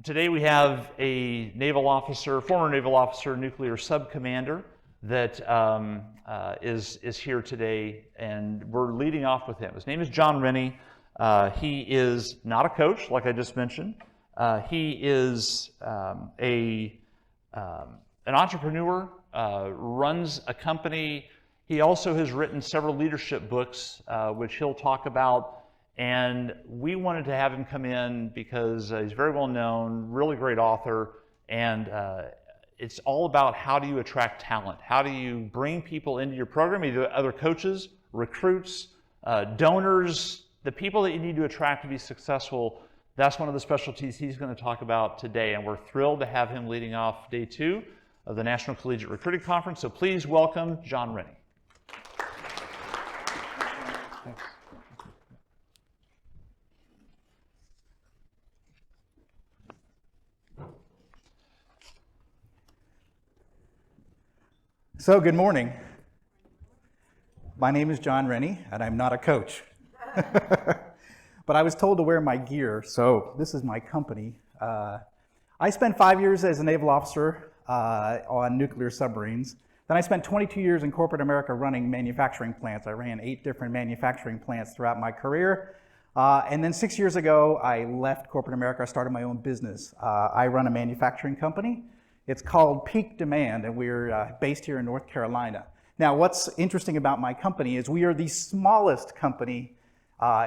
Today we have a naval officer, former naval officer, nuclear sub-commander that is here today, and we're leading off with him. His name is John Rennie. He is not a coach, like I just mentioned. He is an entrepreneur, runs a company. He also has written several leadership books, which he'll talk about. And we wanted to have him come in because he's very well known, really great author, and it's all about how do you attract talent? How do you bring people into your program, either other coaches, recruits, donors, the people that you need to attract to be successful. That's one of the specialties he's going to talk about today, and we're thrilled to have him leading off day 2 of the National Collegiate Recruiting Conference. So please welcome John Rennie. Thanks. So, good morning. My name is John Rennie, and I'm not a coach. But I was told to wear my gear, so this is my company. I spent 5 years as a naval officer on nuclear submarines. Then I spent 22 years in corporate America running manufacturing plants. I ran 8 different manufacturing plants throughout my career. And then 6 years ago, I left corporate America. I started my own business. I run a manufacturing company. It's called Peak Demand, and we're based here in North Carolina. Now, what's interesting about my company is we are the smallest company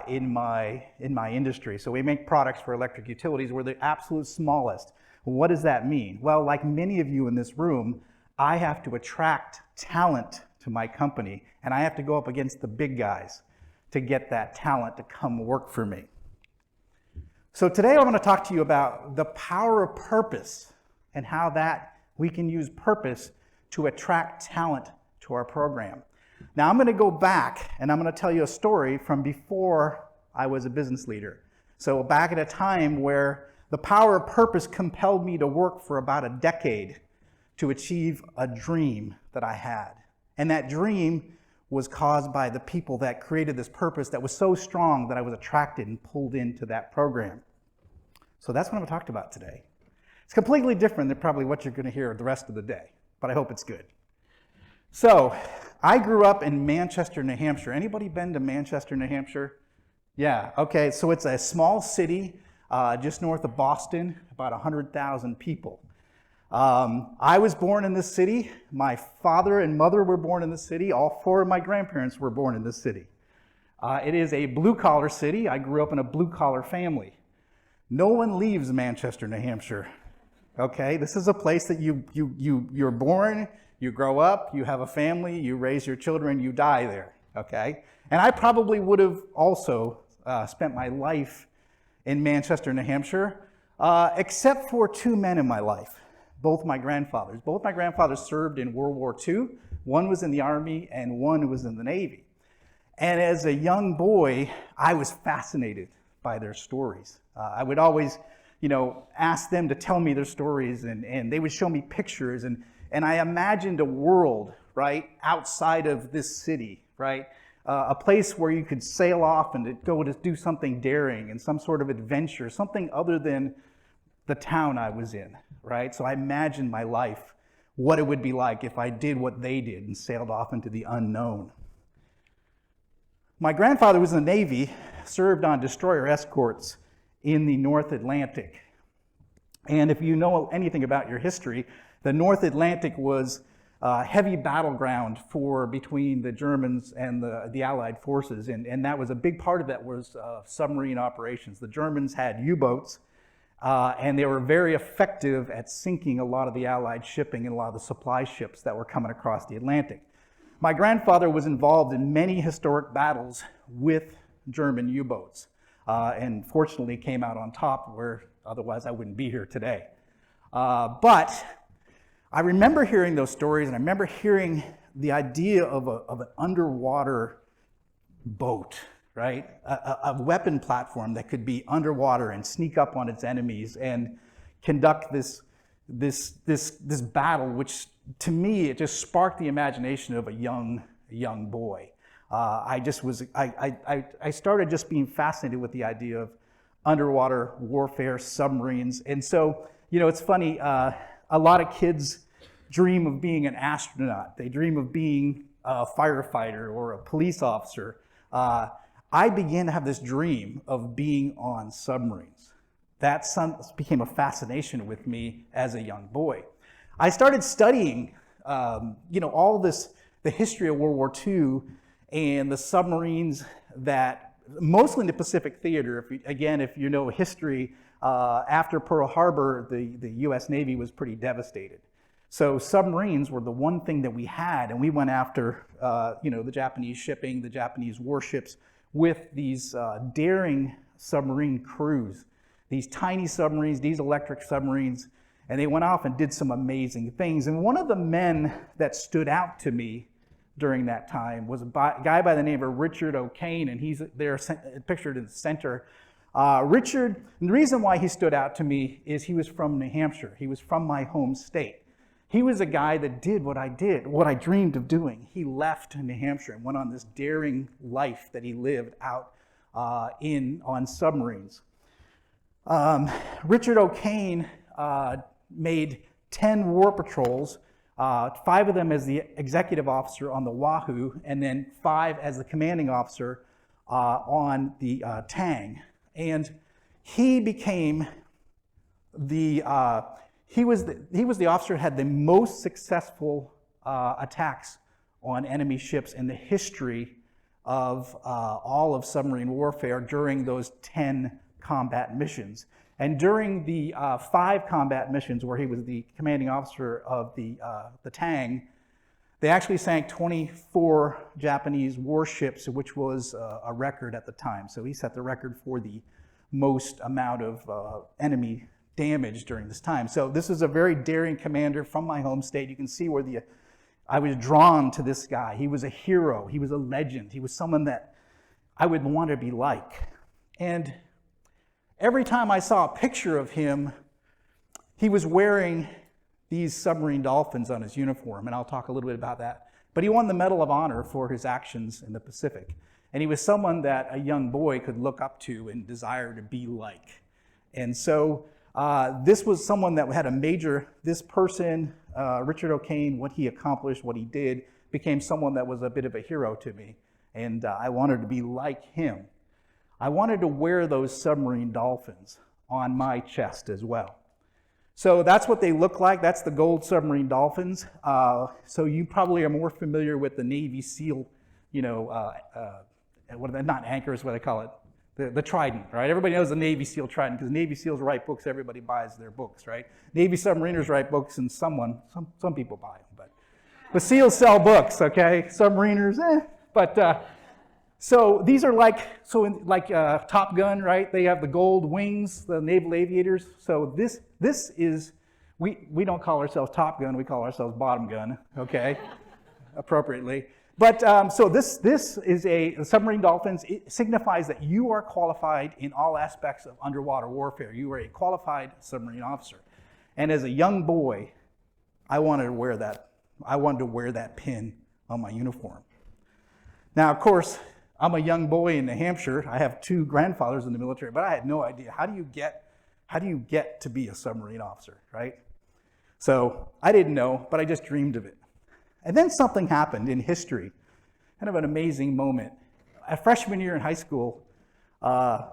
in my industry. So we make products for electric utilities. We're the absolute smallest. What does that mean? Well, like many of you in this room, I have to attract talent to my company, and I have to go up against the big guys to get that talent to come work for me. So today I'm going to talk to you about the power of purpose and how that we can use purpose to attract talent to our program. Now I'm going to go back and I'm going to tell you a story from before I was a business leader. So back at a time where the power of purpose compelled me to work for about a decade to achieve a dream that I had. And that dream was caused by the people that created this purpose that was so strong that I was attracted and pulled into that program. So that's what I'm going to talk about today. It's completely different than probably what you're going to hear the rest of the day, but I hope it's good. So, I grew up in Manchester, New Hampshire. Anybody been to Manchester, New Hampshire? Yeah, okay, so it's a small city just north of Boston, about 100,000 people. I was born in this city. My father and mother were born in this city. All 4 of my grandparents were born in this city. It is a blue-collar city. I grew up in a blue-collar family. No one leaves Manchester, New Hampshire. Okay, this is a place that you're born, you grow up, you have a family, you raise your children, you die there, okay? And I probably would have also spent my life in Manchester, New Hampshire, except for 2 men in my life, both my grandfathers. Both my grandfathers served in World War II. One was in the Army and one was in the Navy. And as a young boy, I was fascinated by their stories. I would always ask them to tell me their stories, and they would show me pictures, and I imagined a world, right, outside of this city, right? A place where you could sail off and go to do something daring and some sort of adventure, something other than the town I was in, right? So I imagined my life, what it would be like if I did what they did and sailed off into the unknown. My grandfather was in the Navy, served on destroyer escorts in the North Atlantic. And if you know anything about your history, the North Atlantic was a heavy battleground between the Germans and the Allied forces, and that was a big part of that was submarine operations. The Germans had U-boats, and they were very effective at sinking a lot of the Allied shipping and a lot of the supply ships that were coming across the Atlantic. My grandfather was involved in many historic battles with German U-boats. And fortunately came out on top, where otherwise I wouldn't be here today. But I remember hearing those stories, and I remember hearing the idea of an underwater boat, right? A weapon platform that could be underwater and sneak up on its enemies and conduct this battle, which to me, it just sparked the imagination of a young boy. I started just being fascinated with the idea underwater warfare, submarines. And so, it's funny, a lot of kids dream of being an astronaut. They dream of being a firefighter or a police officer. I began to have this dream of being on submarines. That became a fascination with me as a young boy. I started studying, all this, the history of World War II and the submarines that, mostly in the Pacific Theater. If you know history, after Pearl Harbor, the U.S. Navy was pretty devastated. So submarines were the one thing that we had, and we went after, the Japanese shipping, the Japanese warships, with these daring submarine crews. These tiny submarines, these electric submarines, and they went off and did some amazing things. And one of the men that stood out to me during that time was a guy by the name of Richard O'Kane, and he's there pictured in the center. Richard, and the reason why he stood out to me is he was from New Hampshire. He was from my home state. He was a guy that did what I dreamed of doing. He left New Hampshire and went on this daring life that he lived out on submarines. Richard O'Kane made 10 war patrols, 5 of them as the executive officer on the Wahoo, and then 5 as the commanding officer on the Tang. And he became he was the officer who had the most successful attacks on enemy ships in the history of all of submarine warfare during those 10 combat missions. And during the 5 combat missions where he was the commanding officer of the Tang, they actually sank 24 Japanese warships, which was a record at the time. So he set the record for the most amount of enemy damage during this time. So this is a very daring commander from my home state. You can see where I was drawn to this guy. He was a hero. He was a legend. He was someone that I would want to be like. And every time I saw a picture of him, he was wearing these submarine dolphins on his uniform, and I'll talk a little bit about that. But he won the Medal of Honor for his actions in the Pacific. And he was someone that a young boy could look up to and desire to be like. And so this was someone that had this person, Richard O'Kane, what he accomplished, what he did, became someone that was a bit of a hero to me. And I wanted to be like him. I wanted to wear those submarine dolphins on my chest as well. So that's what they look like. That's the gold submarine dolphins. So you probably are more familiar with the Navy SEAL, not anchors, what they call it, the Trident, right? Everybody knows the Navy SEAL Trident because Navy SEALs write books. Everybody buys their books, right? Navy submariners write books, and some people buy them, but SEALs sell books, okay? Submariners, But so these are like Top Gun, right? They have the gold wings, the naval aviators. So this is we don't call ourselves Top Gun, we call ourselves Bottom Gun, okay? Appropriately. But so this is the submarine dolphins. It signifies that you are qualified in all aspects of underwater warfare. You are a qualified submarine officer. And as a young boy, I wanted to wear that. I wanted to wear that pin on my uniform. Now, of course, I'm a young boy in New Hampshire. I have 2 grandfathers in the military, but I had no idea how do you get to be a submarine officer, right? So I didn't know, but I just dreamed of it. And then something happened in history, kind of an amazing moment. A freshman year in high school,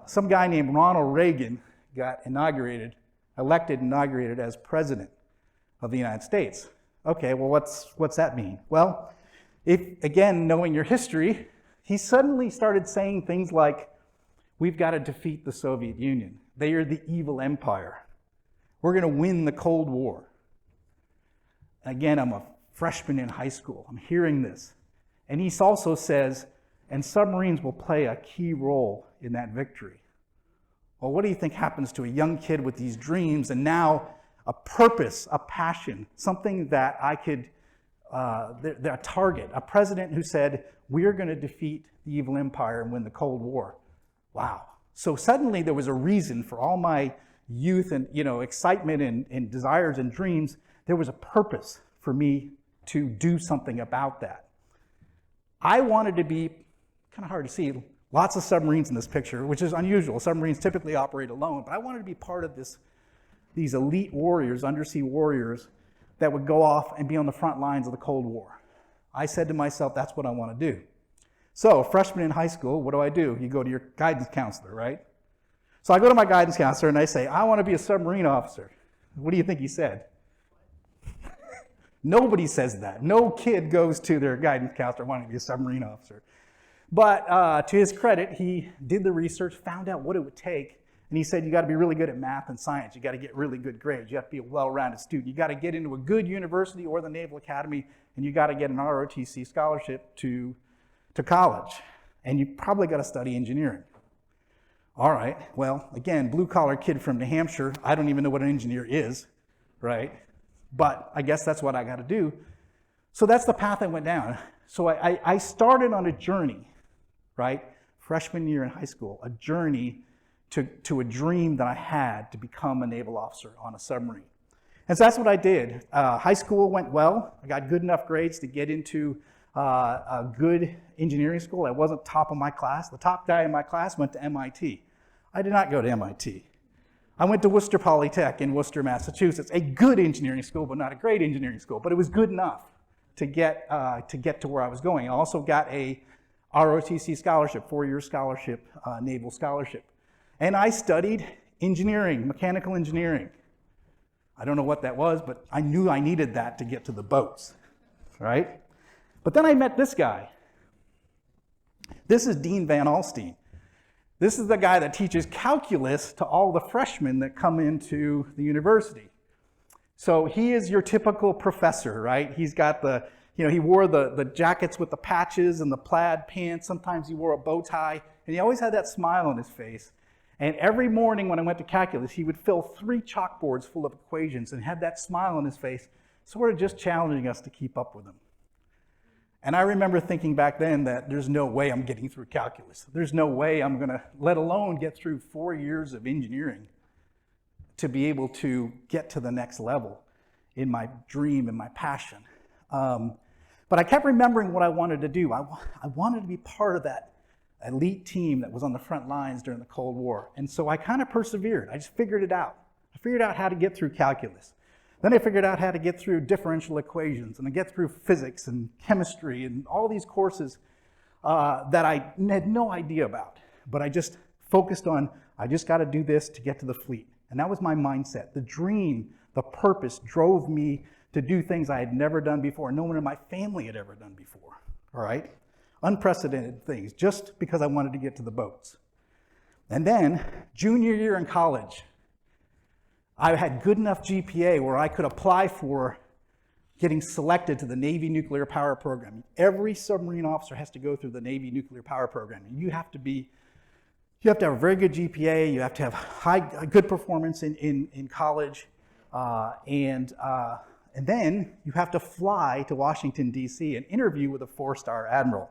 some guy named Ronald Reagan got inaugurated as president of the United States. Okay, well, what's that mean? Well, again, knowing your history, he suddenly started saying things like, we've got to defeat the Soviet Union. They are the evil empire. We're going to win the Cold War. Again, I'm a freshman in high school. I'm hearing this. And he also says, and submarines will play a key role in that victory. Well, what do you think happens to a young kid with these dreams and now a purpose, a passion, something that I could, a target, a president who said, we're going to defeat the evil empire and win the Cold War. Wow. So suddenly there was a reason for all my youth and excitement and desires and dreams. There was a purpose for me to do something about that. I wanted to be, kind of hard to see, Lots of submarines in this picture, which is unusual. Submarines typically operate alone, but I wanted to be part of these elite warriors, undersea warriors, that would go off and be on the front lines of the Cold War. I said to myself, that's what I want to do. So, freshman in high school, what do? You go to your guidance counselor, right? So I go to my guidance counselor and I say, I want to be a submarine officer. What do you think he said? Nobody says that. No kid goes to their guidance counselor wanting to be a submarine officer. But to his credit, he did the research, found out what it would take, and he said, you got to be really good at math and science. You got to get really good grades. You have to be a well-rounded student. You got to get into a good university or the Naval Academy, and you got to get an ROTC scholarship to college. And you probably got to study engineering. All right, well, again, blue-collar kid from New Hampshire. I don't even know what an engineer is, right? But I guess that's what I got to do. So that's the path I went down. So I started on a journey, right? Freshman year in high school, a journey to a dream that I had to become a naval officer on a submarine. And so that's what I did. High school went well. I got good enough grades to get into a good engineering school. I wasn't top of my class. The top guy in my class went to MIT. I did not go to MIT. I went to Worcester Polytech in Worcester, Massachusetts, a good engineering school, but not a great engineering school. But it was good enough to get to where I was going. I also got a ROTC scholarship, 4-year scholarship, naval scholarship. And I studied engineering, mechanical engineering. I don't know what that was, but I knew I needed that to get to the boats, right? But then I met this guy. This is Dean Van Alstyne. This is the guy that teaches calculus to all the freshmen that come into the university. So he is your typical professor, right? He's got he wore the jackets with the patches and the plaid pants. Sometimes he wore a bow tie, and he always had that smile on his face. And every morning when I went to calculus, he would fill 3 chalkboards full of equations and had that smile on his face, sort of just challenging us to keep up with him. And I remember thinking back then that there's no way I'm getting through calculus. There's no way I'm going to, let alone get through 4 years of engineering to be able to get to the next level in my dream and my passion. But I kept remembering what I wanted to do. I wanted to be part of that elite team that was on the front lines during the Cold War. And so I kind of persevered. I just figured it out. I figured out how to get through calculus. Then I figured out how to get through differential equations, and I get through physics and chemistry and all these courses that I had no idea about. But I just focused on, I just got to do this to get to the fleet. And that was my mindset. The dream, the purpose drove me to do things I had never done before, no one in my family had ever done before, all right? Unprecedented things, just because I wanted to get to the boats. And then, junior year in college, I had good enough GPA where I could apply for getting selected to the Navy nuclear power program. Every submarine officer has to go through the Navy nuclear power program. You have to have a very good GPA, you have to have good performance in college, and then you have to fly to Washington, D.C. and interview with a 4-star admiral.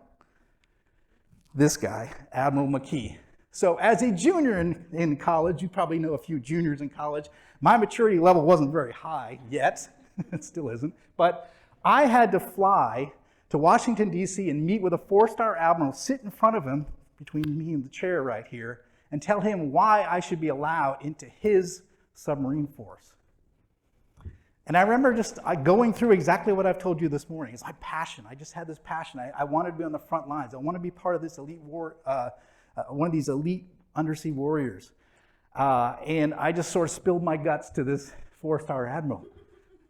This guy, Admiral McKee. So as a junior in college, you probably know a few juniors in college, my maturity level wasn't very high yet. It still isn't. But I had to fly to Washington, D.C. and meet with a 4-star admiral, sit in front of him, between me and the chair right here, and tell him why I should be allowed into his submarine force. And I remember just going through exactly what I've told you this morning. It's my passion. I just had this passion. I wanted to be on the front lines. I want to be part of this elite war, one of these elite undersea warriors. And I just sort of spilled my guts to this 4-star admiral.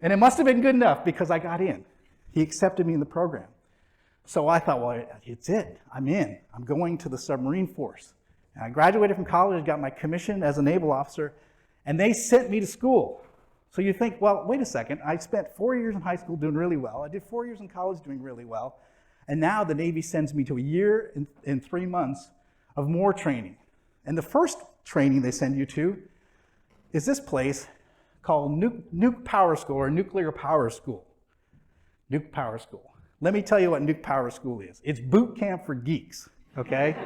And it must have been good enough because I got in. He accepted me in the program. So I thought, well, it's it. I'm in. I'm going to the submarine force. And I graduated from college, got my commission as a naval officer, and they sent me to school. So you think, well, wait a second. I spent 4 years in high school doing really well. I did 4 years in college doing really well. And now the Navy sends me to a year and 3 months of more training. And the first training they send you to is this place called Nuke Power School, or Nuclear Power School. Nuke Power School. Let me tell you what Nuke Power School is. It's boot camp for geeks, okay?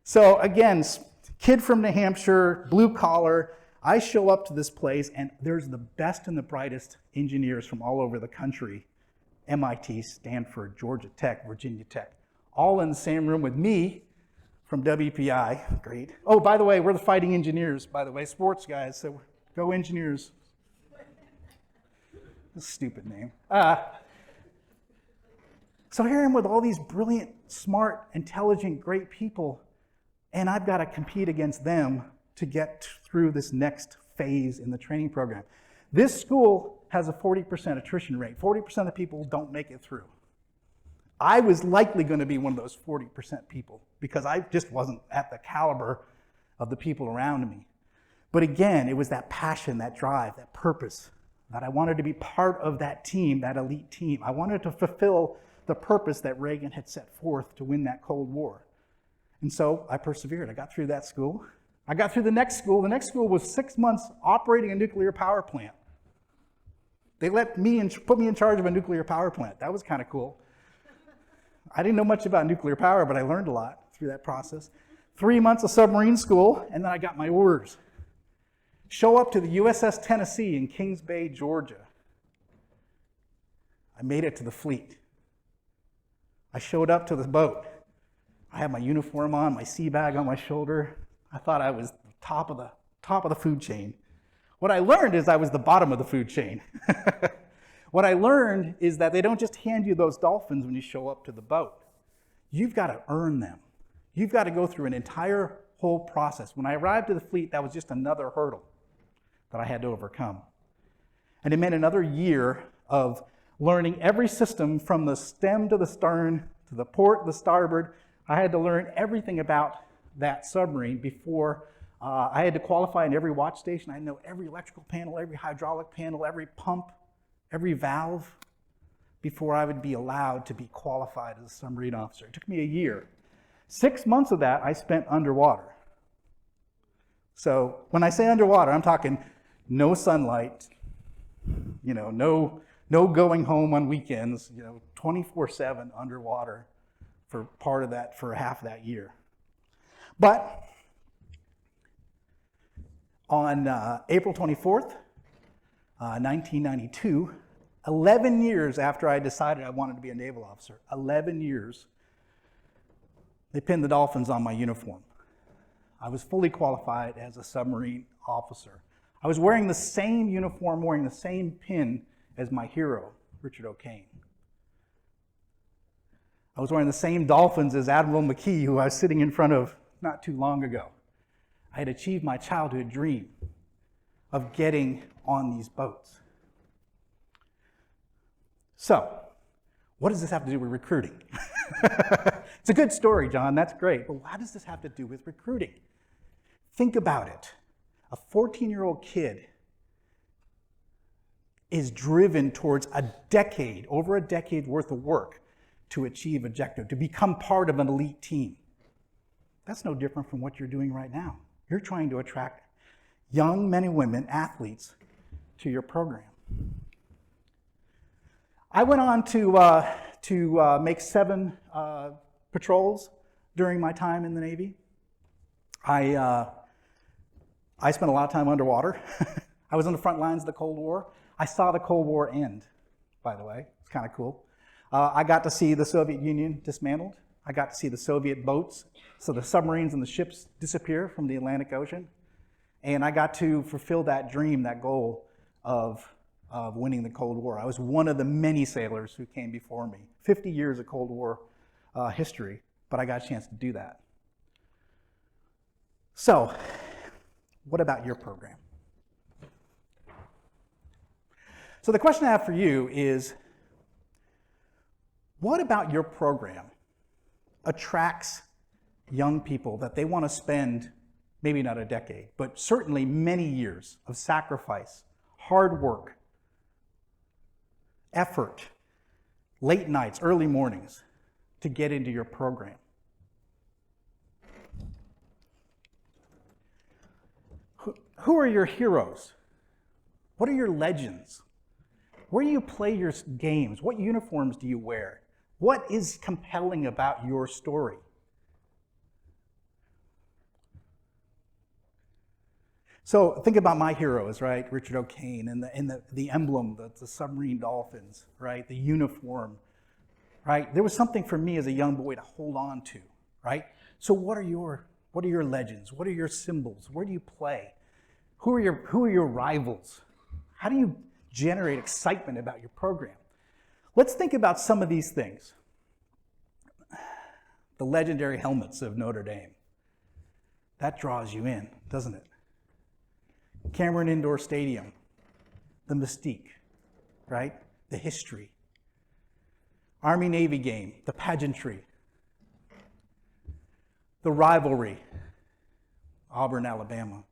So again, kid from New Hampshire, blue collar, I show up to this place and there's the best and the brightest engineers from all over the country, MIT, Stanford, Georgia Tech, Virginia Tech, all in the same room with me, from WPI. Great. Oh, by the way, we're the Fighting Engineers, by the way, sports guys, so go Engineers. That's a stupid name. So here I am with all these brilliant, smart, intelligent, great people, and I've got to compete against them to get through this next phase in the training program. This school has a 40% attrition rate. 40% of people don't make it through. I was likely going to be one of those 40% people because I just wasn't at the caliber of the people around me. But again, it was that passion, that drive, that purpose, that I wanted to be part of that team, that elite team. I wanted to fulfill the purpose that Reagan had set forth to win that Cold War. And so I persevered. I got through that school. I got through the next school. The next school was 6 months operating a nuclear power plant. They put me in charge of a nuclear power plant. That was kind of cool. I didn't know much about nuclear power, but I learned a lot through that process. 3 months of submarine school, and then I got my orders. Show up to the USS Tennessee in Kings Bay, Georgia. I made it to the fleet. I showed up to the boat. I had my uniform on, my sea bag on my shoulder. I thought I was the top of the food chain. What I learned is I was the bottom of the food chain. What I learned is that they don't just hand you those dolphins when you show up to the boat. You've got to earn them. You've got to go through an entire whole process. When I arrived at the fleet, that was just another hurdle that I had to overcome. And it meant another year of learning every system from the stem to the stern, to the port, the starboard. I had to learn everything about that submarine before I had to qualify in every watch station. I had to know every electrical panel, every hydraulic panel, every pump, every valve before I would be allowed to be qualified as a submarine officer. It took me a year. 6 months of that I spent underwater. So when I say underwater, I'm talking no sunlight, no going home on weekends, 24/7 underwater for part of that, for half of that year. But on April 24th, 1992, 11 years after I decided I wanted to be a naval officer, 11 years, they pinned the dolphins on my uniform. I was fully qualified as a submarine officer. I was wearing the same uniform, wearing the same pin as my hero, Richard O'Kane. I was wearing the same dolphins as Admiral McKee, who I was sitting in front of not too long ago. I had achieved my childhood dream of getting on these boats. So, what does this have to do with recruiting? It's a good story, John, that's great, but how does this have to do with recruiting? Think about it. A 14-year-old kid is driven towards over a decade worth of work to achieve objective, to become part of an elite team. That's no different from what you're doing right now. You're trying to attract young men and women, athletes, to your program. I went on to make 7 patrols during my time in the Navy. I spent a lot of time underwater. I was on the front lines of the Cold War. I saw the Cold War end, by the way. It's kind of cool. I got to see the Soviet Union dismantled. I got to see the Soviet boats, so the submarines and the ships disappear from the Atlantic Ocean. And I got to fulfill that dream, that goal of winning the Cold War. I was one of the many sailors who came before me. 50 years of Cold War history, but I got a chance to do that. So, what about your program? So the question I have for you is, what about your program attracts young people that they want to spend, maybe not a decade, but certainly many years of sacrifice, hard work, effort, late nights, early mornings to get into your program? Who are your heroes? What are your legends? Where do you play your games? What uniforms do you wear? What is compelling about your story? So think about my heroes, right? Richard O'Kane and the emblem, the submarine dolphins, right? The uniform, right? There was something for me as a young boy to hold on to, right? So what are your legends? What are your symbols? Where do you play? Who are your rivals? How do you generate excitement about your program? Let's think about some of these things. The legendary helmets of Notre Dame. That draws you in, doesn't it? Cameron Indoor Stadium. The mystique, right? The history. Army-Navy game, the pageantry. The rivalry. Auburn, Alabama.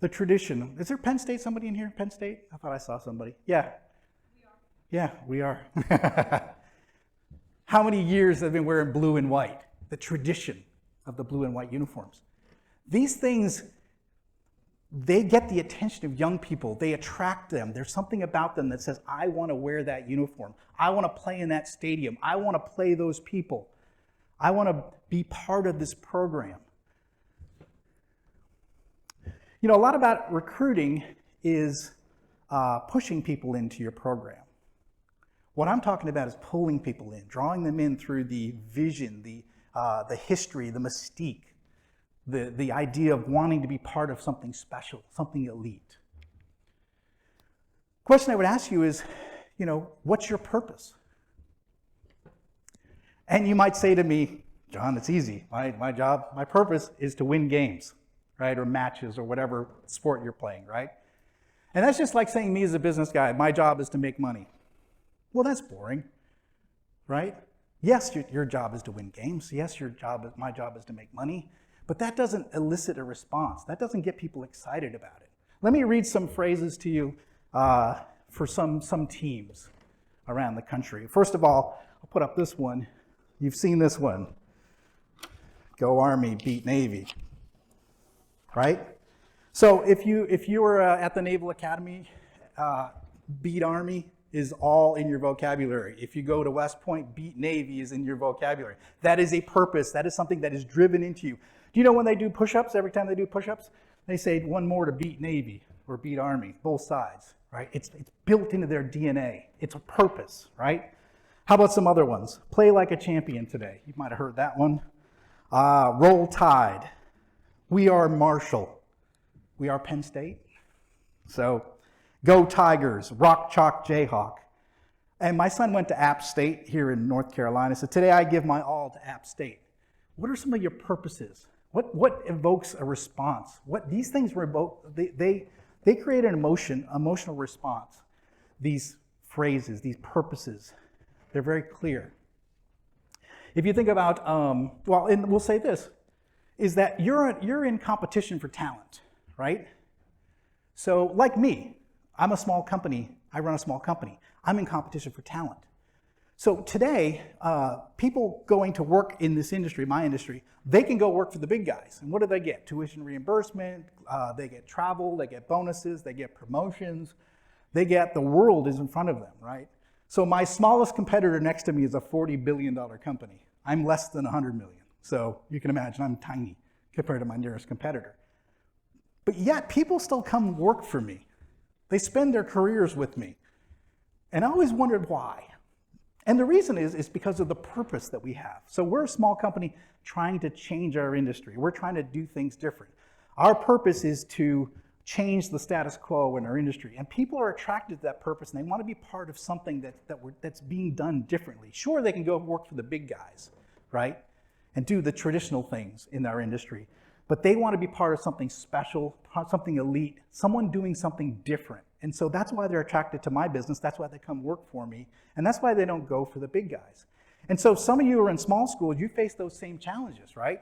The tradition. Is there Penn State? Somebody in here? Penn State? I thought I saw somebody. Yeah. Yeah, we are. How many years have been wearing blue and white? The tradition of the blue and white uniforms. These things, they get the attention of young people. They attract them. There's something about them that says, I want to wear that uniform. I want to play in that stadium. I want to play those people. I want to be part of this program. You know, a lot about recruiting is pushing people into your program. What I'm talking about is pulling people in, drawing them in through the vision, the history, the mystique, the idea of wanting to be part of something special, something elite. Question I would ask you is, you know, what's your purpose? And you might say to me, John, it's easy. My job, my purpose is to win games, right? Or matches or whatever sport you're playing, right? And that's just like saying me as a business guy, my job is to make money. Well, that's boring, right? Yes, your job is to win games. Yes, my job is to make money. But that doesn't elicit a response. That doesn't get people excited about it. Let me read some phrases to you for some teams around the country. First of all, I'll put up this one. You've seen this one. Go Army, beat Navy, right? So if you were at the Naval Academy, beat Army is all in your vocabulary. If you go to West Point, beat Navy is in your vocabulary. That is a purpose. That is something that is driven into you. Do you know when they do push-ups, every time they do push-ups, they say one more to beat Navy or beat Army, both sides, right? It's built into their DNA. It's a purpose, right? How about some other ones? Play like a champion today. You might have heard that one. Roll Tide. We are Marshall. We are Penn State. So, Go Tigers, Rock Chalk Jayhawk. And my son went to App State here in North Carolina. So today I give my all to App State. What are some of your purposes? What evokes a response? These things they create an emotional response. These phrases, these purposes, they're very clear. If you think about, and we'll say this, is that you're in competition for talent, right? So like me, I'm a small company. I run a small company. I'm in competition for talent. So today, people going to work in this industry, my industry, they can go work for the big guys. And what do they get? Tuition reimbursement, they get travel, they get bonuses, they get promotions. The world is in front of them, right? So my smallest competitor next to me is a $40 billion company. I'm less than 100 million. So you can imagine I'm tiny compared to my nearest competitor. But yet people still come work for me. They spend their careers with me. And I always wondered why. And the reason is because of the purpose that we have. So we're a small company trying to change our industry. We're trying to do things different. Our purpose is to change the status quo in our industry. And people are attracted to that purpose, and they want to be part of something that's being done differently. Sure, they can go work for the big guys, right? And do the traditional things in our industry. But they want to be part of something special, something elite, someone doing something different. And so that's why they're attracted to my business. That's why they come work for me. And that's why they don't go for the big guys. And so some of you are in small schools, you face those same challenges, right?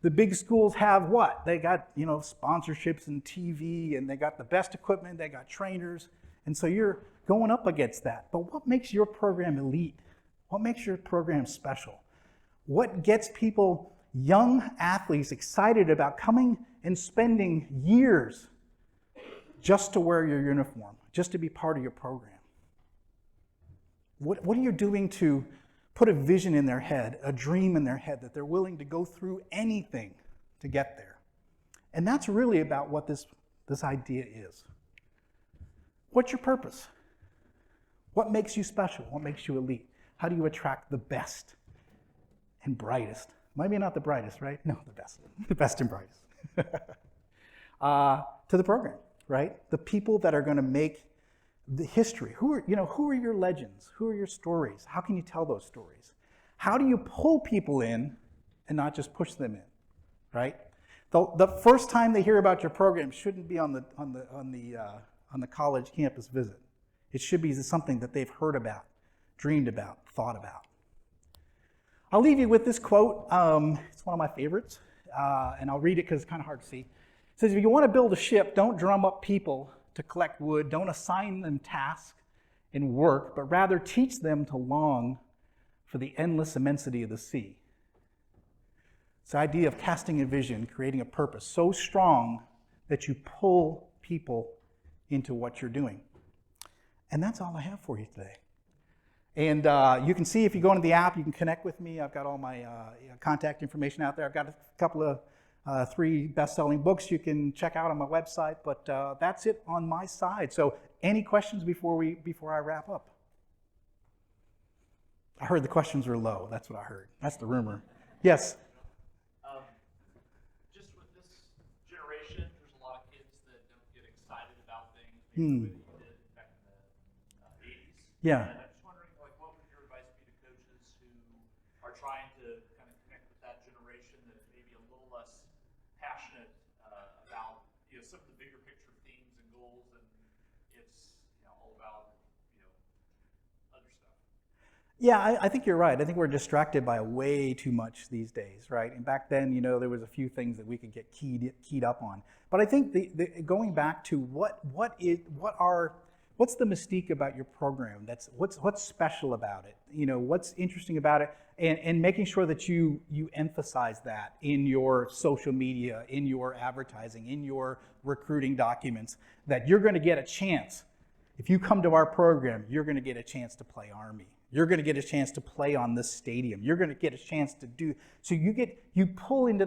The big schools have what? They got, sponsorships and TV, and they got the best equipment, they got trainers. And so you're going up against that. But what makes your program elite? What makes your program special? What gets people, young athletes, excited about coming and spending years just to wear your uniform, just to be part of your program? What are you doing to put a vision in their head, a dream in their head, that they're willing to go through anything to get there? And that's really about what this idea is. What's your purpose? What makes you special? What makes you elite? How do you attract the best? and brightest. Maybe not the brightest, right? No, the best. The best and brightest. To the program, right? The people that are going to make the history. Who are your legends? Who are your stories? How can you tell those stories? How do you pull people in and not just push them in, right? The first time they hear about your program shouldn't be on the college campus visit. It should be something that they've heard about, dreamed about, thought about. I'll leave you with this quote. It's one of my favorites, and I'll read it because it's kind of hard to see. It says, if you want to build a ship, don't drum up people to collect wood. Don't assign them tasks and work, but rather teach them to long for the endless immensity of the sea. It's the idea of casting a vision, creating a purpose so strong that you pull people into what you're doing. And that's all I have for you today. And you can see if you go into the app, you can connect with me. I've got all my contact information out there. I've got a couple of 3 best-selling books you can check out on my website. But that's it on my side. So any questions before I wrap up? I heard the questions were low. That's what I heard. That's the rumor. Yes? Just with this generation, there's a lot of kids that don't get excited about things maybe the way that you did back in the 80s. Yeah. And I'm just wondering, what would your advice be to coaches who are trying to kind of connect with that generation that may be a little less passionate about some of the bigger picture themes and goals, and it's all about other stuff? Yeah, I think you're right. I think we're distracted by way too much these days, right? And back then, there was a few things that we could get keyed up on. But I think going back to what's the mystique about your program? What's special about it? What's interesting about it? And making sure that you emphasize that in your social media, in your advertising, in your recruiting documents, that you're going to get a chance. If you come to our program, you're going to get a chance to play Army. You're going to get a chance to play on this stadium. You're going to get a chance to do, so you pull into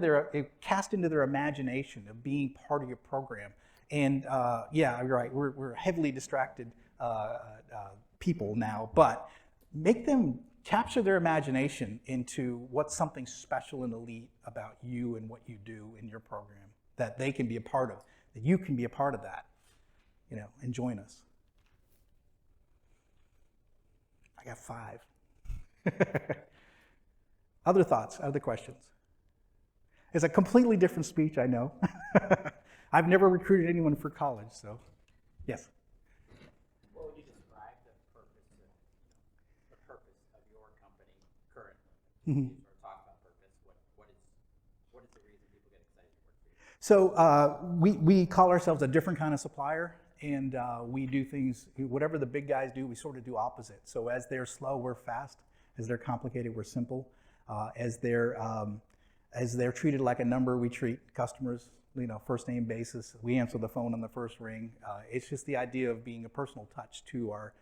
cast into their imagination of being part of your program. And yeah, you're right, we're heavily distracted people now, but make them capture their imagination into what's something special and elite about you and what you do in your program that they can be a part of, that you can be a part of that, and join us. I got 5. Other thoughts, other questions? It's a completely different speech, I know. I've never recruited anyone for college, so yes. What would you describe the purpose of your company currently? Mm-hmm. You sort of talk about purpose. What is the reason people get excited to work for you? So we call ourselves a different kind of supplier. And we do things, whatever the big guys do, we sort of do opposite. So as they're slow, we're fast. As they're complicated, we're simple. As they're treated like a number, we treat customers, first name basis. We answer the phone on the first ring. It's just the idea of being a personal touch to our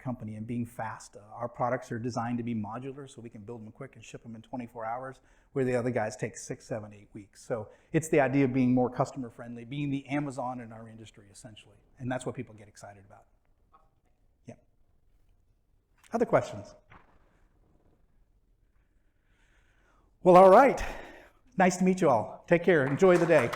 company and being fast. Our products are designed to be modular, so we can build them quick and ship them in 24 hours, where the other guys take 6, 7, 8 weeks. So it's the idea of being more customer friendly, being the Amazon in our industry, essentially. And that's what people get excited about. Yeah. Other questions? Well, all right. Nice to meet you all. Take care. Enjoy the day.